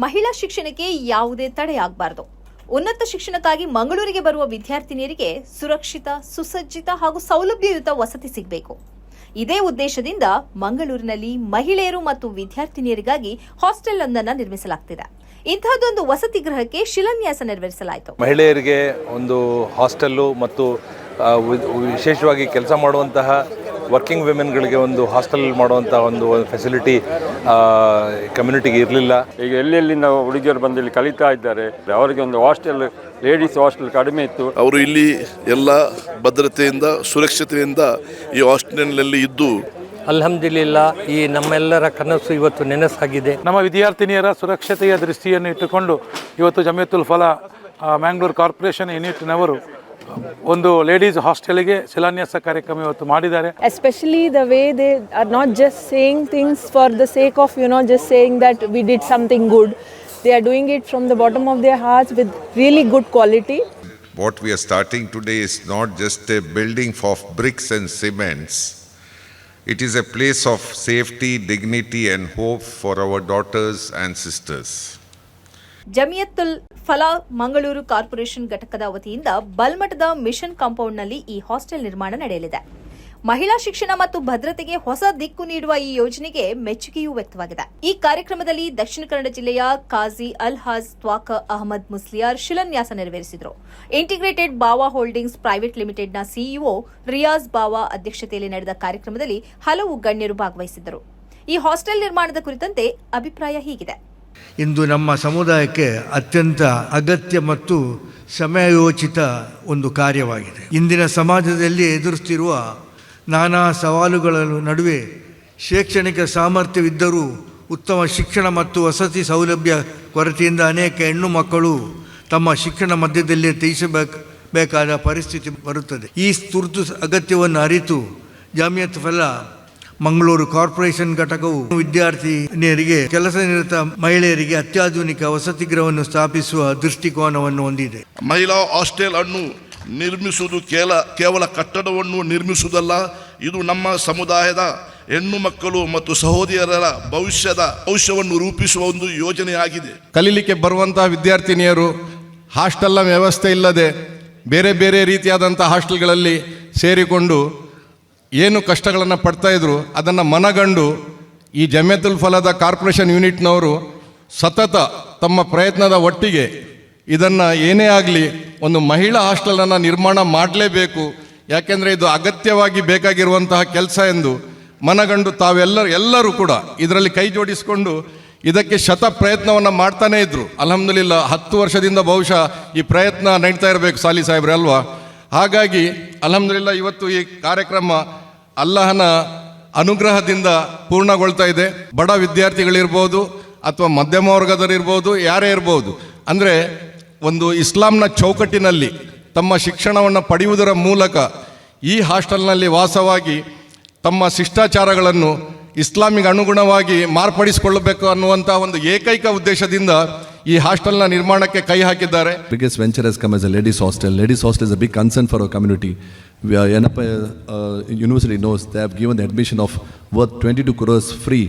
ಮಹಿಳಾ ಶಿಕ್ಷಣಕ್ಕೆ ಯಾವುದೇ ತಡೆಯಾಗಬಾರದು. ಉನ್ನತ ಶಿಕ್ಷಣಕ್ಕಾಗಿ ಮಂಗಳೂರಿಗೆ ಬರುವ ವಿದ್ಯಾರ್ಥಿನಿಯರಿಗೆ ಸುರಕ್ಷಿತ, ಸುಸಜ್ಜಿತ ಹಾಗೂ ಸೌಲಭ್ಯಯುತ ವಸತಿ ಸಿಗಬೇಕು. ಇದೇ ಉದ್ದೇಶದಿಂದ ಮಂಗಳೂರಿನಲ್ಲಿ ಮಹಿಳೆಯರು ಮತ್ತು ವಿದ್ಯಾರ್ಥಿನಿಯರಿಗಾಗಿ ಹಾಸ್ಟೆಲ್ ಒಂದನ್ನು ನಿರ್ಮಿಸಲಾಗುತ್ತಿದೆ. ಇಂತಹದೊಂದು ವಸತಿ ಗೃಹಕ್ಕೆ ಶಿಲಾನ್ಯಾಸ ನೆರವೇರಿಸಲಾಯಿತು. ಮಹಿಳೆಯರಿಗೆ ಒಂದು ಹಾಸ್ಟೆಲ್ಲು ಮತ್ತು ವಿಶೇಷವಾಗಿ ಕೆಲಸ ಮಾಡುವಂತಹ ವರ್ಕಿಂಗ್ ವಿಮೆನ್ಗಳಿಗೆ ಒಂದು ಹಾಸ್ಟೆಲ್ ಮಾಡುವಂಥ ಒಂದು ಫೆಸಿಲಿಟಿ ಕಮ್ಯುನಿಟಿಗೆ ಇರಲಿಲ್ಲ. ಈಗ ಎಲ್ಲೆಲ್ಲಿಂದ ಹುಡುಗಿಯರು ಬಂದು ಇಲ್ಲಿ ಕಲಿತಾ ಇದ್ದಾರೆ. ಅವರಿಗೆ ಒಂದು ಹಾಸ್ಟೆಲ್, ಲೇಡೀಸ್ ಹಾಸ್ಟೆಲ್ ಕಡಿಮೆ ಇತ್ತು. ಅವರು ಇಲ್ಲಿ ಎಲ್ಲ ಭದ್ರತೆಯಿಂದ, ಸುರಕ್ಷತೆಯಿಂದ ಈ ಹಾಸ್ಟೆಲ್ನಲ್ಲಿ ಇದ್ದು ಅಲ್ಹಮ್ದುಲಿಲ್ಲಾ ಈ ನಮ್ಮೆಲ್ಲರ ಕನಸು ಇವತ್ತು ನೆನಸಾಗಿದೆ. ನಮ್ಮ ವಿದ್ಯಾರ್ಥಿನಿಯರ ಸುರಕ್ಷತೆಯ ದೃಷ್ಟಿಯನ್ನು ಇಟ್ಟುಕೊಂಡು ಇವತ್ತು ಜಮಿಯತುಲ್ ಫಲಾಹ್ ಮ್ಯಾಂಗ್ಳೂರ್ ಕಾರ್ಪೊರೇಷನ್ ಯೂನಿಟ್ನವರು ಒಂದು ಲೇಡೀಸ್ ಹಾಸ್ಟೆಲ್ಗೆ ಶಿಲಾನ್ಯಾಸ ಕಾರ್ಯಕ್ರಮ ಇವತ್ತು ಮಾಡಿದ್ದಾರೆ. Especially the way they are not just saying things for the sake of just saying that we did something good. They are doing it from the bottom of their hearts with really good quality. What we are starting today is not just a building of bricks and cements. It is a place of safety, dignity and hope for our daughters and sisters. Jamiatul Falah Mangaluru corporation ಘಟಕದ ವತಿಯಿಂದ ಬಲ್ಮಠದ mission ಕಾಂಪೌಂಡ್ನಲ್ಲಿ ಈ hostel ನಿರ್ಮಾಣ ನಡೆಯಲಿದೆ. ಮಹಿಳಾ ಶಿಕ್ಷಣ ಮತ್ತು ಭದ್ರತೆಗೆ ಹೊಸ ದಿಕ್ಕು ನೀಡುವ ಈ ಯೋಜನೆಗೆ ಮೆಚ್ಚುಗೆಯೂ ವ್ಯಕ್ತವಾಗಿದೆ. ಈ ಕಾರ್ಯಕ್ರಮದಲ್ಲಿ ದಕ್ಷಿಣ ಕನ್ನಡ ಜಿಲ್ಲೆಯ ಕಾಜಿ ಅಲ್ಹಾಜ್ ತ್ವಾಕ ಅಹಮದ್ ಮುಸ್ಲಿಯಾರ್ ಶಿಲಾನ್ಯಾಸ ನೆರವೇರಿಸಿದರು. ಇಂಟಿಗ್ರೇಟೆಡ್ ಬಾವಾ ಹೋಲ್ಡಿಂಗ್ಸ್ ಪ್ರೈವೇಟ್ ಲಿಮಿಟೆಡ್ನ ಸಿಇಒ ರಿಯಾಜ್ ಬಾವಾ ಅಧ್ಯಕ್ಷತೆಯಲ್ಲಿ ನಡೆದ ಕಾರ್ಯಕ್ರಮದಲ್ಲಿ ಹಲವು ಗಣ್ಯರು ಭಾಗವಹಿಸಿದ್ದರು. ಈ ಹಾಸ್ಟೆಲ್ ನಿರ್ಮಾಣದ ಕುರಿತಂತೆ ಅಭಿಪ್ರಾಯ ಹೀಗಿದೆ. ಇಂದು ನಮ್ಮ ಸಮುದಾಯಕ್ಕೆ ಅತ್ಯಂತ ಅಗತ್ಯ ಮತ್ತು ಸಮಯೋಚಿತ ಒಂದು ಕಾರ್ಯವಾಗಿದೆ. ಇಂದಿನ ಸಮಾಜದಲ್ಲಿ ಎದುರಿಸುತ್ತಿರುವ ನಾನಾ ಸವಾಲುಗಳ ನಡುವೆ ಶೈಕ್ಷಣಿಕ ಸಾಮರ್ಥ್ಯವಿದ್ದರೂ ಉತ್ತಮ ಶಿಕ್ಷಣ ಮತ್ತು ವಸತಿ ಸೌಲಭ್ಯ ಕೊರತೆಯಿಂದ ಅನೇಕ ಹೆಣ್ಣು ಮಕ್ಕಳು ತಮ್ಮ ಶಿಕ್ಷಣ ಮಧ್ಯದಲ್ಲೇ ತ್ಯಜಿಸಬೇಕಾದ ಪರಿಸ್ಥಿತಿ ಬರುತ್ತದೆ. ಈ ತುರ್ತು ಅಗತ್ಯವನ್ನು ಅರಿತು ಜಮಿಯತ್ ಫಲಾಹ್ ಮಂಗಳೂರು ಕಾರ್ಪೊರೇಷನ್ ಘಟಕವು ವಿದ್ಯಾರ್ಥಿನಿಯರಿಗೆ, ಕೆಲಸ ನಿರತ ಮಹಿಳೆಯರಿಗೆ ಅತ್ಯಾಧುನಿಕ ವಸತಿ ಗೃಹವನ್ನು ಸ್ಥಾಪಿಸುವ ದೃಷ್ಟಿಕೋನವನ್ನು ಹೊಂದಿದೆ. ಮಹಿಳಾ ಹಾಸ್ಟೆಲ್ ಅನ್ನು ನಿರ್ಮಿಸುವುದು ಕೇವಲ ಕಟ್ಟಡವನ್ನು ನಿರ್ಮಿಸುವುದಲ್ಲ, ಇದು ನಮ್ಮ ಸಮುದಾಯದ ಹೆಣ್ಣು ಮಕ್ಕಳು ಮತ್ತು ಸಹೋದರಿಯರ ಭವಿಷ್ಯವನ್ನು ರೂಪಿಸುವ ಒಂದು ಯೋಜನೆಯಾಗಿದೆ. ಕಲೀಲಿಕ್ಕೆ ಬರುವಂತಹ ವಿದ್ಯಾರ್ಥಿನಿಯರು ಹಾಸ್ಟೆಲ್ನ ವ್ಯವಸ್ಥೆ ಇಲ್ಲದೆ ಬೇರೆ ಬೇರೆ ರೀತಿಯಾದಂಥ ಹಾಸ್ಟೆಲ್ಗಳಲ್ಲಿ ಸೇರಿಕೊಂಡು ಏನು ಕಷ್ಟಗಳನ್ನು ಪಡ್ತಾ ಇದ್ರು ಅದನ್ನು ಮನಗಂಡು ಈ ಜಮಿಯತುಲ್ ಫಲಾಹ್ ಕಾರ್ಪೊರೇಷನ್ ಯೂನಿಟ್ನವರು ಸತತ ತಮ್ಮ ಪ್ರಯತ್ನದ ಒಟ್ಟಿಗೆ ಇದನ್ನು ಏನೇ ಆಗಲಿ ಒಂದು ಮಹಿಳಾ ಹಾಸ್ಟೆಲನ್ನು ನಿರ್ಮಾಣ ಮಾಡಲೇಬೇಕು, ಯಾಕೆಂದರೆ ಇದು ಅಗತ್ಯವಾಗಿ ಬೇಕಾಗಿರುವಂತಹ ಕೆಲಸ ಎಂದು ಮನಗಂಡು ತಾವೆಲ್ಲರೂ ಕೂಡ ಇದರಲ್ಲಿ ಕೈ ಜೋಡಿಸಿಕೊಂಡು ಇದಕ್ಕೆ ಶತ ಪ್ರಯತ್ನವನ್ನು ಮಾಡ್ತಾನೇ ಇದ್ರು. ಅಲ್ಹಮ್ದುಲಿಲ್ಲಾ 10 ವರ್ಷದಿಂದ ಬಹುಶಃ ಈ ಪ್ರಯತ್ನ ನಡೀತಾ ಇರಬೇಕು ಸಾಲಿ ಸಾಹೇಬ್ರೆ ಅಲ್ವಾ. ಹಾಗಾಗಿ ಅಲ್ಹಮ್ದುಲಿಲ್ಲಾ ಇವತ್ತು ಈ ಕಾರ್ಯಕ್ರಮ ಅಲ್ಲಾಹನ ಅನುಗ್ರಹದಿಂದ ಪೂರ್ಣಗೊಳ್ತಾ ಇದೆ. ಬಡ ವಿದ್ಯಾರ್ಥಿಗಳಿರ್ಬೋದು ಅಥವಾ ಮಧ್ಯಮ ವರ್ಗದವರಿರ್ಬೋದು, ಯಾರೇ ಇರ್ಬೋದು, ಅಂದರೆ ಒಂದು ಇಸ್ಲಾಂನ ಚೌಕಟ್ಟಿನಲ್ಲಿ ತಮ್ಮ ಶಿಕ್ಷಣವನ್ನು ಪಡೆಯುವುದರ ಮೂಲಕ ಈ ಹಾಸ್ಟೆಲ್ನಲ್ಲಿ ವಾಸವಾಗಿ ತಮ್ಮ ಶಿಷ್ಟಾಚಾರಗಳನ್ನು ಇಸ್ಲಾಮಿಗೆ ಅನುಗುಣವಾಗಿ ಮಾರ್ಪಡಿಸಿಕೊಳ್ಳಬೇಕು ಅನ್ನುವಂಥ ಒಂದು ಏಕೈಕ ಉದ್ದೇಶದಿಂದ ಈ ಹಾಸ್ಟೆಲ್ನ ನಿರ್ಮಾಣಕ್ಕೆ ಕೈ ಹಾಕಿದ್ದಾರೆ. Biggest venture has come as a ladies hostel. Ladies hostel is a big concern for our community. Yenappa University knows they have given the admission of worth 22 crores free.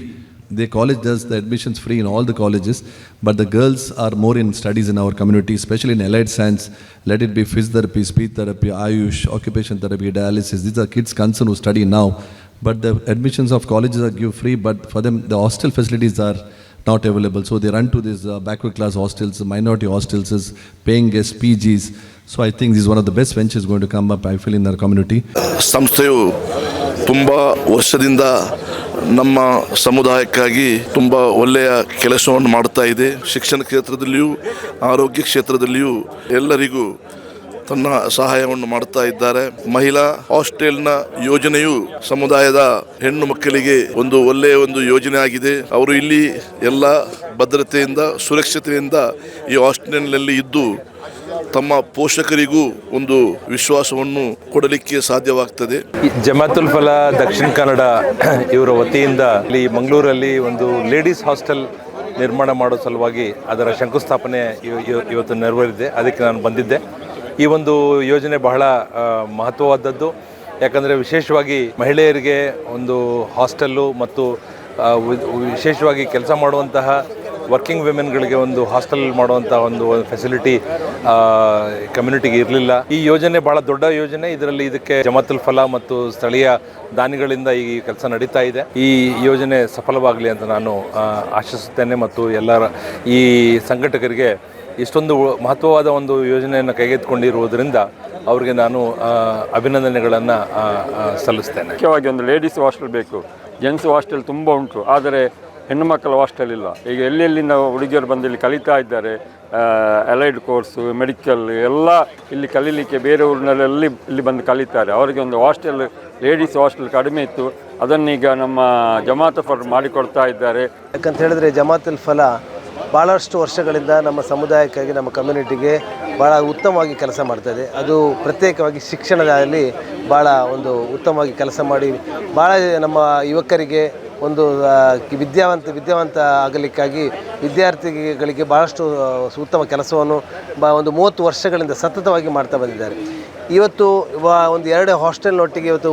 The college does the admissions free in all the colleges, but the girls are more in studies in our community, especially in allied science. Let it be physiotherapy, speech therapy, Ayush, occupation therapy, dialysis. These are kids concerned who study now. But the admissions of colleges are give free, but for them the hostel facilities are not available. So they run to these backward class hostels, minority hostels, paying guest PGs. So I think this is one of the best ventures going to come up, I feel, in our community. ಸಂಸ್ಥೆಯು ತುಂಬ ವರ್ಷದಿಂದ ನಮ್ಮ ಸಮುದಾಯಕ್ಕಾಗಿ ತುಂಬ ಒಳ್ಳೆಯ ಕೆಲಸವನ್ನು ಮಾಡ್ತಾ ಇದೆ. ಶಿಕ್ಷಣ ಕ್ಷೇತ್ರದಲ್ಲಿಯೂ ಆರೋಗ್ಯ ಕ್ಷೇತ್ರದಲ್ಲಿಯೂ ಎಲ್ಲರಿಗೂ ತನ್ನ ಸಹಾಯವನ್ನು ಮಾಡ್ತಾ ಇದ್ದಾರೆ. ಮಹಿಳಾ ಹಾಸ್ಟೆಲ್ನ ಯೋಜನೆಯು ಸಮುದಾಯದ ಹೆಣ್ಣು ಮಕ್ಕಳಿಗೆ ಒಂದು ಒಳ್ಳೆಯ ಒಂದು ಯೋಜನೆ ಆಗಿದೆ. ಅವರು ಇಲ್ಲಿ ಎಲ್ಲ ಭದ್ರತೆಯಿಂದ, ಸುರಕ್ಷತೆಯಿಂದ ಈ ಹಾಸ್ಟೆಲ್ನಲ್ಲಿ ಇದ್ದು ತಮ್ಮ ಪೋಷಕರಿಗೂ ಒಂದು ವಿಶ್ವಾಸವನ್ನು ಕೊಡಲಿಕ್ಕೆ ಸಾಧ್ಯವಾಗ್ತದೆ. ಜಮಿಯತುಲ್ ಫಲಾಹ್ ದಕ್ಷಿಣ ಕನ್ನಡ ಇವರ ವತಿಯಿಂದ ಇಲ್ಲಿ ಮಂಗಳೂರಲ್ಲಿ ಒಂದು ಲೇಡೀಸ್ ಹಾಸ್ಟೆಲ್ ನಿರ್ಮಾಣ ಮಾಡೋ ಸಲುವಾಗಿ ಅದರ ಶಂಕುಸ್ಥಾಪನೆ ಇವತ್ತು ನೆರವೇರಿದೆ. ಅದಕ್ಕೆ ನಾನು ಬಂದಿದ್ದೆ. ಈ ಒಂದು ಯೋಜನೆ ಬಹಳ ಮಹತ್ವವಾದದ್ದು. ಯಾಕಂದರೆ ವಿಶೇಷವಾಗಿ ಮಹಿಳೆಯರಿಗೆ ಒಂದು ಹಾಸ್ಟೆಲ್ಲು ಮತ್ತು ವಿಶೇಷವಾಗಿ ಕೆಲಸ ಮಾಡುವಂತಹ ವರ್ಕಿಂಗ್ ವಿಮೆನ್ಗಳಿಗೆ ಒಂದು ಹಾಸ್ಟೆಲ್ ಮಾಡುವಂಥ ಒಂದು ಫೆಸಿಲಿಟಿ ಕಮ್ಯುನಿಟಿಗೆ ಇರಲಿಲ್ಲ. ಈ ಯೋಜನೆ ಭಾಳ ದೊಡ್ಡ ಯೋಜನೆ. ಇದಕ್ಕೆ ಜಮಾತುಲ್ ಫಲಾ ಮತ್ತು ಸ್ಥಳೀಯ ದಾನಿಗಳಿಂದ ಈ ಕೆಲಸ ನಡೀತಾ ಇದೆ. ಈ ಯೋಜನೆ ಸಫಲವಾಗಲಿ ಅಂತ ನಾನು ಆಶಿಸುತ್ತೇನೆ ಮತ್ತು ಎಲ್ಲರ ಈ ಸಂಘಟಕರಿಗೆ ಇಷ್ಟೊಂದು ಮಹತ್ವವಾದ ಒಂದು ಯೋಜನೆಯನ್ನು ಕೈಗೆತ್ತಿಕೊಂಡಿರುವುದರಿಂದ ಅವರಿಗೆ ನಾನು ಅಭಿನಂದನೆಗಳನ್ನು ಸಲ್ಲಿಸ್ತೇನೆ. ಮುಖ್ಯವಾಗಿ ಒಂದು ಲೇಡೀಸ್ ಹಾಸ್ಟೆಲ್ ಬೇಕು. ಜೆಂಟ್ಸ್ ಹಾಸ್ಟೆಲ್ ತುಂಬ ಉಂಟು, ಆದರೆ ಹೆಣ್ಣು ಮಕ್ಕಳ ಹಾಸ್ಟೆಲ್ ಇಲ್ಲ. ಈಗ ಎಲ್ಲೆಲ್ಲಿಂದ ಹುಡುಗಿಯರು ಬಂದು ಇಲ್ಲಿ ಕಲಿತಾ ಇದ್ದಾರೆ, ಅಲೈಡ್ ಕೋರ್ಸು, ಮೆಡಿಕಲ್ ಎಲ್ಲ ಇಲ್ಲಿ ಕಲೀಲಿಕ್ಕೆ ಬೇರೆ ಊರಿನಲ್ಲೆಲ್ಲಿ ಇಲ್ಲಿ ಬಂದು ಕಲಿತಾರೆ. ಅವರಿಗೆ ಒಂದು ಹಾಸ್ಟೆಲ್, ಲೇಡೀಸ್ ಹಾಸ್ಟೆಲ್ ಕಡಿಮೆ ಇತ್ತು, ಅದನ್ನೀಗ ನಮ್ಮ ಜಮಾತ್ ಫರ್ ಮಾಡಿಕೊಡ್ತಾ ಇದ್ದಾರೆ. ಯಾಕಂತ ಹೇಳಿದ್ರೆ ಜಮಾತುಲ್ ಫಲಾ ಭಾಳಷ್ಟು ವರ್ಷಗಳಿಂದ ನಮ್ಮ ಸಮುದಾಯಕ್ಕಾಗಿ, ನಮ್ಮ ಕಮ್ಯುನಿಟಿಗೆ ಭಾಳ ಉತ್ತಮವಾಗಿ ಕೆಲಸ ಮಾಡ್ತಾಯಿದೆ. ಅದು ಪ್ರತ್ಯೇಕವಾಗಿ ಶಿಕ್ಷಣದಲ್ಲಿ ಭಾಳ ಒಂದು ಉತ್ತಮವಾಗಿ ಕೆಲಸ ಮಾಡಿ ಭಾಳ ನಮ್ಮ ಯುವಕರಿಗೆ ಒಂದು ವಿದ್ಯಾವಂತ ಆಗಲಿಕ್ಕಾಗಿ ವಿದ್ಯಾರ್ಥಿಗಳಿಗೆ ಭಾಳಷ್ಟು ಉತ್ತಮ ಕೆಲಸವನ್ನು ಒಂದು 30 ವರ್ಷಗಳಿಂದ ಸತತವಾಗಿ ಮಾಡ್ತಾ ಬಂದಿದ್ದಾರೆ. ಇವತ್ತು ಒಂದು 2 ಹಾಸ್ಟೆಲ್ನೊಟ್ಟಿಗೆ ಇವತ್ತು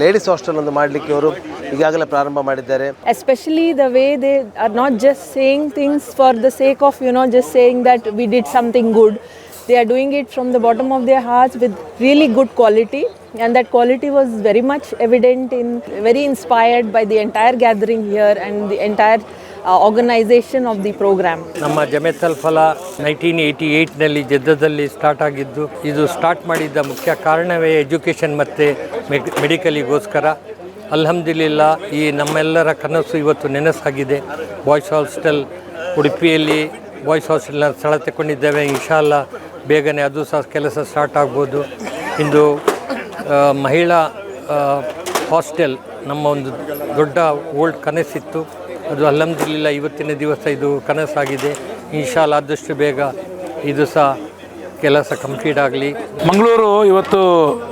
ಲೇಡೀಸ್ ಹಾಸ್ಟೆಲ್ ಒಂದು ಮಾಡಲಿಕ್ಕೆ ಅವರು ಈಗಾಗಲೇ ಪ್ರಾರಂಭ ಮಾಡಿದ್ದಾರೆ. Especially the way they are not just saying things for the sake of, just saying that we did something good. They are doing it from the bottom of their hearts with really good quality, and that quality was very much evident very inspired by the entire gathering here and the entire organization of the program. ನಮ್ಮ ಜಮಾತುಲ್ ಫಲಾ 1988ನಲ್ಲಿ ಜೆದ್ದಾದಲ್ಲಿ start ಆಗಿದ್ದು. ಇದು start ಮಾಡಿದ್ದ ಮುಖ್ಯ ಕಾರಣವೇ education ಮತ್ತು ಮೆಡಿಕಲಿಗೋಸ್ಕರ. ಅಲ್ಹಮ್ದುಲಿಲ್ಲಾ, ಈ ನಮ್ಮೆಲ್ಲರ ಕನಸು ಇವತ್ತು ನೆನಸಾಗಿದೆ. ಬಾಯ್ಸ್ ಹಾಸ್ಟೆಲ್ ಉಡುಪಿಯಲ್ಲಿ ಬಾಯ್ಸ್ ಹಾಸ್ಟೆಲ್ನ ಸ್ಥಳ ತಗೊಂಡಿದ್ದೇವೆ. ಇನ್ಶಾಲ್ಲ ಬೇಗನೆ ಅದು ಸಹ ಕೆಲಸ ಸ್ಟಾರ್ಟ್ ಆಗ್ಬೋದು. ಇಂದು ಮಹಿಳಾ ಹಾಸ್ಟೆಲ್ ನಮ್ಮ ಒಂದು ದೊಡ್ಡ ಓಲ್ಡ್ ಕನಸಿತ್ತು. ಅದು ಅಲ್ಹಮ್ದುಲಿಲ್ಲಾ ಇವತ್ತಿನ ದಿವಸ ಇದು ಕನಸಾಗಿದೆ. ಇನ್ಶಾಲ್ಲ ಆದಷ್ಟು ಬೇಗ ಇದು ಸಹ ಕೆಲಸ ಕಂಪ್ಲೀಟ್ ಆಗಲಿ. ಮಂಗಳೂರು ಇವತ್ತು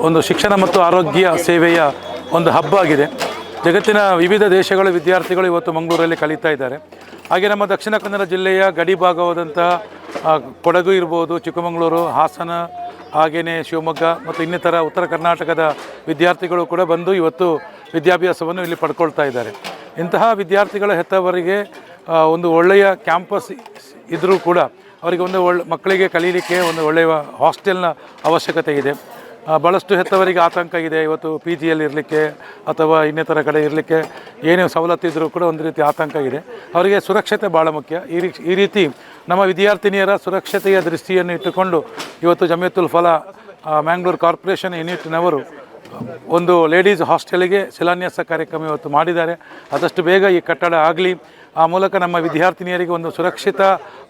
ಒಂದು ಶಿಕ್ಷಣ ಮತ್ತು ಆರೋಗ್ಯ ಸೇವೆಯ ಒಂದು ಹಬ್ ಆಗಿದೆ. ಜಗತ್ತಿನ ವಿವಿಧ ದೇಶಗಳ ವಿದ್ಯಾರ್ಥಿಗಳು ಇವತ್ತು ಮಂಗಳೂರಲ್ಲಿ ಕಲಿತಾ ಇದ್ದಾರೆ. ಹಾಗೆ ನಮ್ಮ ದಕ್ಷಿಣ ಕನ್ನಡ ಜಿಲ್ಲೆಯ ಗಡಿ ಭಾಗವಾದಂಥ ಕೊಡಗು ಇರ್ಬೋದು, ಚಿಕ್ಕಮಗಳೂರು, ಹಾಸನ, ಹಾಗೆಯೇ ಶಿವಮೊಗ್ಗ ಮತ್ತು ಇನ್ನಿತರ ಉತ್ತರ ಕರ್ನಾಟಕದ ವಿದ್ಯಾರ್ಥಿಗಳು ಕೂಡ ಬಂದು ಇವತ್ತು ವಿದ್ಯಾಭ್ಯಾಸವನ್ನು ಇಲ್ಲಿ ಪಡ್ಕೊಳ್ತಾ ಇದ್ದಾರೆ. ಇಂತಹ ವಿದ್ಯಾರ್ಥಿಗಳ ಹೆತ್ತವರಿಗೆ ಒಂದು ಒಳ್ಳೆಯ ಕ್ಯಾಂಪಸ್ ಇದ್ದರೂ ಕೂಡ ಅವರಿಗೆ ಒಂದು ಮಕ್ಕಳಿಗೆ ಕಲೀಲಿಕ್ಕೆ ಒಂದು ಒಳ್ಳೆಯ ಹಾಸ್ಟೆಲ್ನ ಅವಶ್ಯಕತೆ ಇದೆ. ಭಾಳಷ್ಟು ಹೆತ್ತವರಿಗೆ ಆತಂಕ ಇದೆ. ಇವತ್ತು PGಯಲ್ಲಿ ಇರಲಿಕ್ಕೆ ಅಥವಾ ಇನ್ನಿತರ ಕಡೆ ಇರಲಿಕ್ಕೆ ಏನೇ ಸವಲತ್ತು ಇದ್ದರೂ ಕೂಡ ಒಂದು ರೀತಿ ಆತಂಕ ಇದೆ. ಅವರಿಗೆ ಸುರಕ್ಷತೆ ಭಾಳ ಮುಖ್ಯ. ಈ ರೀತಿ ನಮ್ಮ ವಿದ್ಯಾರ್ಥಿನಿಯರ ಸುರಕ್ಷತೆಯ ದೃಷ್ಟಿಯನ್ನು ಇಟ್ಟುಕೊಂಡು ಇವತ್ತು ಜಮಿಯತುಲ್ ಫಲಾ ಮ್ಯಾಂಗ್ಳೂರು ಕಾರ್ಪೊರೇಷನ್ ಯೂನಿಟ್ನವರು ಒಂದು ಲೇಡೀಸ್ ಹಾಸ್ಟೆಲಿಗೆ ಶಿಲಾನ್ಯಾಸ ಕಾರ್ಯಕ್ರಮ ಇವತ್ತು ಮಾಡಿದ್ದಾರೆ. ಆದಷ್ಟು ಬೇಗ ಈ ಕಟ್ಟಡ ಆಗಲಿ, ಆ ಮೂಲಕ ನಮ್ಮ ವಿದ್ಯಾರ್ಥಿನಿಯರಿಗೆ ಒಂದು ಸುರಕ್ಷಿತ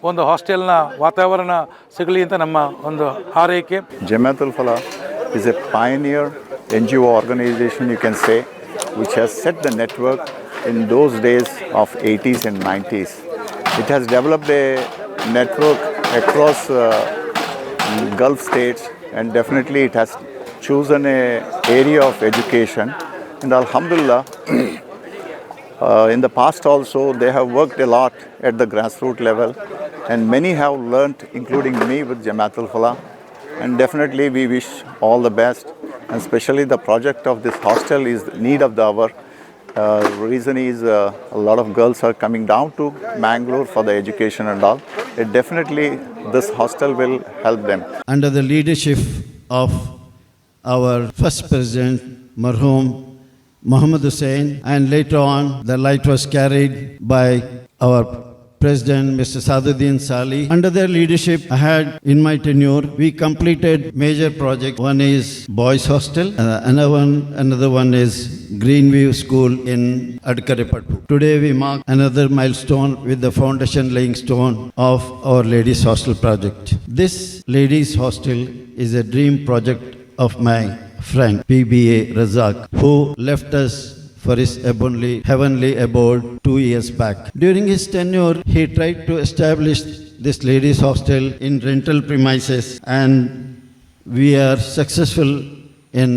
ಒಂದು ಹಾಸ್ಟೆಲ್ನ ವಾತಾವರಣ ಸಿಗಲಿ ಅಂತ ನಮ್ಮ ಒಂದು ಹಾರೈಕೆ. ಜಮಾತುಲ್ ಫಲಾ is a pioneer NGO organization, you can say, which has set the network in those days of 80s and 90s. It has developed a network across Gulf states, and definitely it has chosen a area of education. And alhamdulillah, in the past also they have worked a lot at the grassroots level, and many have learnt, including me, with Jamatul Fala. And definitely we wish all the best, and especially the project of this hostel is need of the hour. Reason is a lot of girls are coming down to Mangalore for the education and all. It definitely this hostel will help them. Under the leadership of our first president, Marhum Muhammad Hussain, and later on the light was carried by our President Mr. Saduddin Sali. Under their leadership, I had in my tenure, we completed major projects. One is Boys Hostel, another one is Greenview School in Adkarepattu. Today we mark another milestone with the foundation laying stone of our Ladies Hostel project. This Ladies Hostel is a dream project of my friend PBA Razak, who left us for his heavenly abode 2 years back. During his tenure, he tried to establish this ladies' hostel in rental premises, and we are successful in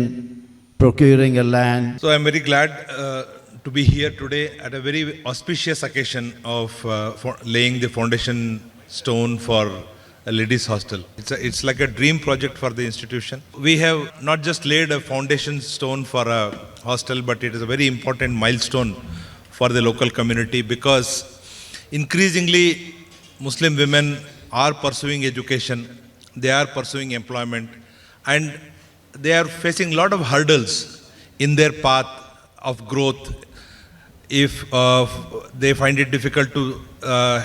procuring a land. So I'm very glad to be here today at a very auspicious occasion of laying the foundation stone for a ladies hostel. It's like a dream project for the institution. We have not just laid a foundation stone for a hostel, but it is a very important milestone for the local community, because increasingly Muslim women are pursuing education, they are pursuing employment, and they are facing a lot of hurdles in their path of growth. If they find it difficult to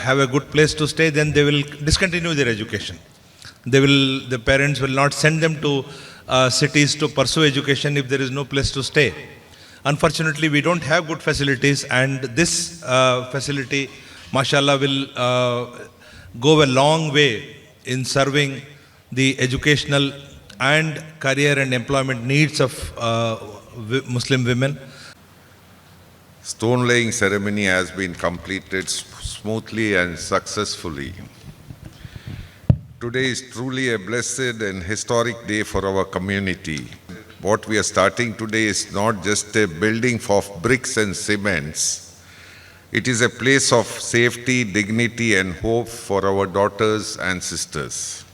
have a good place to stay, then they will discontinue their education. The parents will not send them to cities to pursue education if there is no place to stay. Unfortunately, we don't have good facilities, and this facility, mashallah, will go a long way in serving the educational and career and employment needs of Muslim women. Stone laying ceremony has been completed smoothly and successfully. Today is truly a blessed and historic day for our community. What we are starting today is not just a building of bricks and cements. It is a place of safety, dignity, and hope for our daughters and sisters.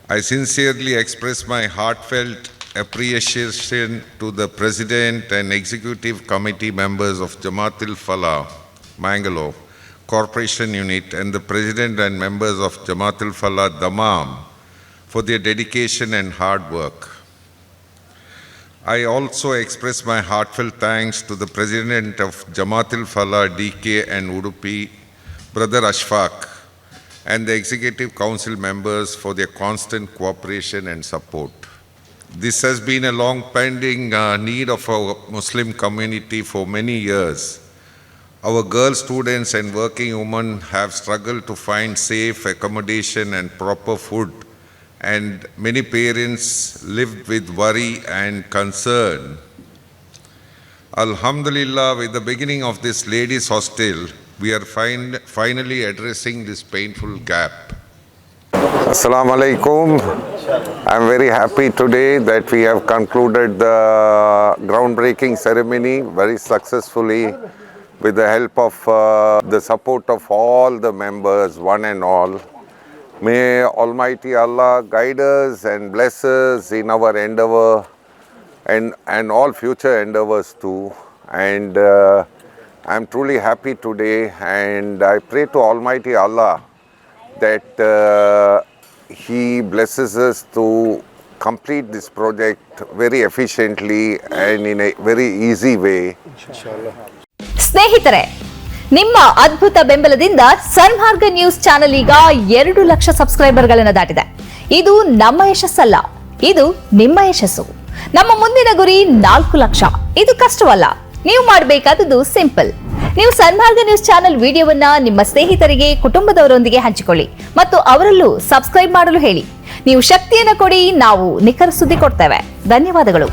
I sincerely express my heartfelt appreciation to the President and Executive Committee members of Jamaat-ul Falah, Mangalore Corporation Unit, and the President and members of Jamaat-ul Falah, Dammam, for their dedication and hard work. I also express my heartfelt thanks to the President of Jamaat-ul Falah, DK and Udupi, Brother Ashfaq, and the Executive Council members for their constant cooperation and support. This has been a long-pending need of our Muslim community for many years. Our girl students and working women have struggled to find safe accommodation and proper food, and many parents lived with worry and concern. Alhamdulillah, with the beginning of this ladies' hostel, we are finally addressing this painful gap. Assalamu alaikum. I'm very happy today that we have concluded the groundbreaking ceremony very successfully with the help of the support of all the members, one and all. May Almighty Allah guide us and bless us in our endeavor and all future endeavors too. And I'm truly happy today, and I pray to Almighty Allah that He blesses us to complete this project very efficiently and in a very easy way. ಸ್ನೇಹಿತರೆ, ನಿಮ್ಮ ಅದ್ಭುತ ಬೆಂಬಲದಿಂದ ಸನ್ಮಾರ್ಗ news channel ಈಗ 2 ಲಕ್ಷ ಸಬ್ಸ್ಕ್ರೈಬರ್ಗಳನ್ನು ದಾಟಿದೆ. ಇದು ನಮ್ಮ ಯಶಸ್ಸಲ್ಲ, ಇದು ನಿಮ್ಮ ಯಶಸ್ಸು. ನಮ್ಮ ಮುಂದಿನ ಗುರಿ 4 ಲಕ್ಷ. ಇದು ಕಷ್ಟವಲ್ಲ. ನೀವು ಮಾಡಬೇಕಾದದ್ದು ಸಿಂಪಲ್. ನೀವು ಸನ್ಮಾರ್ಗ ನ್ಯೂಸ್ ಚಾನೆಲ್ ವಿಡಿಯೋವನ್ನ ನಿಮ್ಮ ಸ್ನೇಹಿತರಿಗೆ, ಕುಟುಂಬದವರೊಂದಿಗೆ ಹಂಚಿಕೊಳ್ಳಿ ಮತ್ತು ಅವರಲ್ಲೂ ಸಬ್ಸ್ಕ್ರೈಬ್ ಮಾಡಲು ಹೇಳಿ. ನೀವು ಶಕ್ತಿಯನ್ನು ಕೊಡಿ, ನಾವು ನಿಖರ ಸುದ್ದಿ ಕೊಡ್ತೇವೆ. ಧನ್ಯವಾದಗಳು.